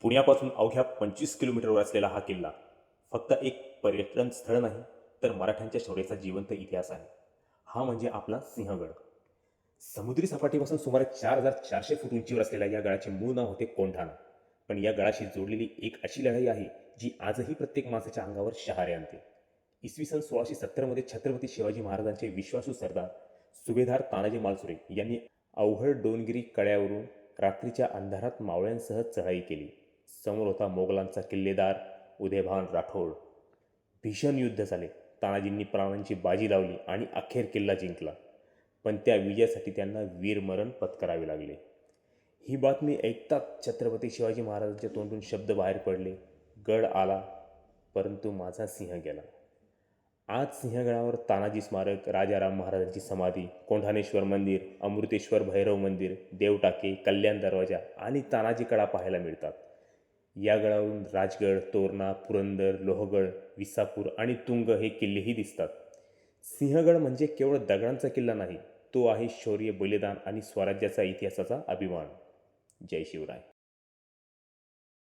पुण्यापासून अवघ्या 25 किलोमीटरवर असलेला हा किल्ला फक्त एक पर्यटन स्थळ नाही, तर मराठ्यांच्या शौर्याचा जिवंत इतिहास आहे. हा म्हणजे आपला सिंहगड. समुद्री सपाटीपासून सुमारे 4,400 फूट उंचीवर असलेल्या या गडाचे मूळ नाव होते कोंढाणा. पण या गडाशी जोडलेली एक अशी लढाई आहे, जी आजही प्रत्येक माणसाच्या अंगावर शहारे आणते. इसवी सन 1670 छत्रपती शिवाजी महाराजांचे विश्वासू सरदार सुभेदार तानाजी मालुसरे यांनी अवघड डोंगरी कड्यावरून रात्रीच्या अंधारात मावळ्यांसह चढाई केली. समोर होता मोगलांचा किल्लेदार उदयभान राठोड. भीषण युद्ध झाले. तानाजींनी प्राणांची बाजी लावली आणि अखेर किल्ला जिंकला. पण त्या विजयासाठी त्यांना वीरमरण पत्करावे लागले. ही बातमी ऐकताच छत्रपती शिवाजी महाराजांच्या तोंडून शब्द बाहेर पडले, गड आला, परंतु माझा सिंह गेला. आज सिंहगडावर तानाजी स्मारक, राजाराम महाराजांची समाधी, कोंढाणेश्वर मंदिर, अमृतेश्वर भैरव मंदिर, देवटाके, कल्याण दरवाजा आणि तानाजी कडा पाहायला मिळतात. या गडावरून राजगड, तोरणा, पुरंदर, लोहगड, विसापूर आणि तुंग हे किल्लेही दिसतात. सिंहगड म्हणजे केवळ दगडांचा किल्ला नाही, तो आहे शौर्य, बलिदान आणि स्वराज्याचा इतिहासाचा अभिमान. जय शिवराय.